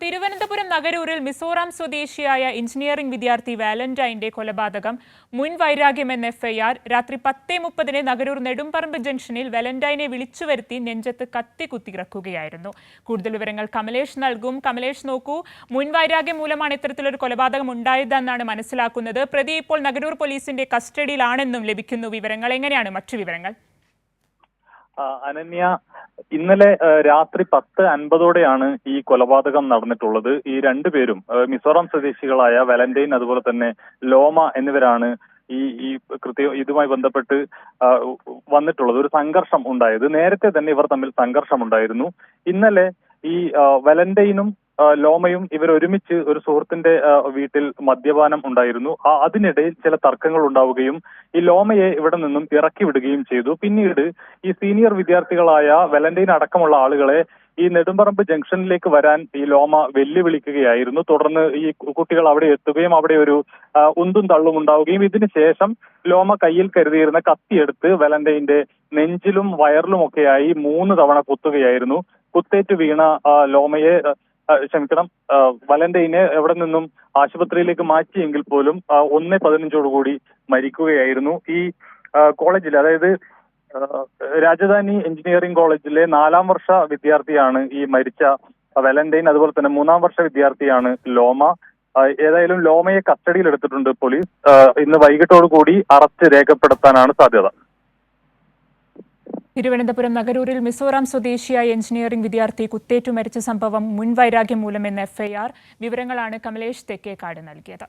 തിരുവനന്തപുരം നഗരൂരിൽ മിസോറാം സ്വദേശിയായ എഞ്ചിനീയറിംഗ് വിദ്യാർത്ഥി വാലന്റൈന്റെ കൊലപാതകം മുൻ വൈരാഗ്യമെന്ന എഫ്ഐആർ രാത്രി 10:30 നഗരൂർ നെടുമ്പറമ്പ് ജംഗ്ഷനിൽ വാലന്റൈനെ വിളിച്ചുവരുത്തി നെഞ്ചത്ത് കത്തി കുത്തിയിറക്കുകയായിരുന്നു. കൂടുതൽ വിവരങ്ങൾ കമലേഷ് നൽകും. കമലേഷ്, നോക്കൂ, മുൻ വൈരാഗ്യം മൂലമാണ് ഇത്തരത്തിലൊരു കൊലപാതകം ഉണ്ടായതെന്നാണ് മനസ്സിലാക്കുന്നത്. പ്രതി ഇപ്പോൾ നഗരൂർ പോലീസിന്റെ കസ്റ്റഡിയിലാണെന്നും ലഭിക്കുന്നു വിവരങ്ങൾ. എങ്ങനെയാണ് മറ്റു വിവരങ്ങൾ? അനന്യ, ഇന്നലെ രാത്രി 10:50 ഈ കൊലപാതകം നടന്നിട്ടുള്ളത്. ഈ രണ്ടുപേരും മിസോറാം സ്വദേശികളായ വാലന്റൈൻ അതുപോലെ തന്നെ ലോമ എന്നിവരാണ് ഈ ഇതുമായി ബന്ധപ്പെട്ട് വന്നിട്ടുള്ളത്. ഒരു സംഘർഷം ഉണ്ടായത്, നേരത്തെ തന്നെ ഇവർ തമ്മിൽ സംഘർഷമുണ്ടായിരുന്നു. ഇന്നലെ ഈ വാലന്റൈനും ലോമയും ഇവർ ഒരുമിച്ച് ഒരു സുഹൃത്തിന്റെ വീട്ടിൽ മദ്യപാനം ഉണ്ടായിരുന്നു. അതിനിടയിൽ ചില തർക്കങ്ങൾ ഉണ്ടാവുകയും ഈ ലോമയെ ഇവിടെ നിന്നും ഇറക്കി വിടുകയും ചെയ്തു. പിന്നീട് ഈ സീനിയർ വിദ്യാർത്ഥികളായ വാലന്റൈൻ അടക്കമുള്ള ആളുകളെ ഈ നെടുമ്പറമ്പ് ജംഗ്ഷനിലേക്ക് വരാൻ ഈ ലോമ വെല്ലുവിളിക്കുകയായിരുന്നു. തുടർന്ന് ഈ കുട്ടികൾ അവിടെ എത്തുകയും അവിടെ ഒരു ഉന്തും തള്ളും ഉണ്ടാവുകയും ഇതിനുശേഷം ലോമ കയ്യിൽ കരുതിയിരുന്ന കത്തിയെടുത്ത് വാലന്റൈന്റെ നെഞ്ചിലും വയറിലുമൊക്കെയായി 3 തവണ കുത്തുകയായിരുന്നു. കുത്തേറ്റ് വീണ ലോമയെ വാലന്റൈനെ എവിടെ നിന്നും ആശുപത്രിയിലേക്ക് മാറ്റിയെങ്കിൽ പോലും 1:15 മരിക്കുകയായിരുന്നു. ഈ കോളേജിൽ, അതായത് രാജധാനി എഞ്ചിനീയറിംഗ് കോളേജിലെ 4ാം വർഷ വിദ്യാർത്ഥിയാണ് ഈ മരിച്ച വാലന്റൈൻ. അതുപോലെ തന്നെ 3ാം വർഷ വിദ്യാർത്ഥിയാണ് ലോമ. ഏതായാലും ലോമയെ കസ്റ്റഡിയിൽ എടുത്തിട്ടുണ്ട് പോലീസ്. ഇന്ന് വൈകിട്ടോടുകൂടി അറസ്റ്റ് രേഖപ്പെടുത്താനാണ് സാധ്യത. തിരുവനന്തപുരം നഗരൂരിൽ മിസോറാം സ്വദേശിയായ എഞ്ചിനീയറിംഗ് വിദ്യാർത്ഥി കുത്തേറ്റു മരിച്ച സംഭവം മുൻ വൈരാഗ്യം മൂലമെന്ന എഫ്ഐആർ. വിവരങ്ങളാണ് കമലേഷ് തെക്കേക്കാട് നൽകിയത്.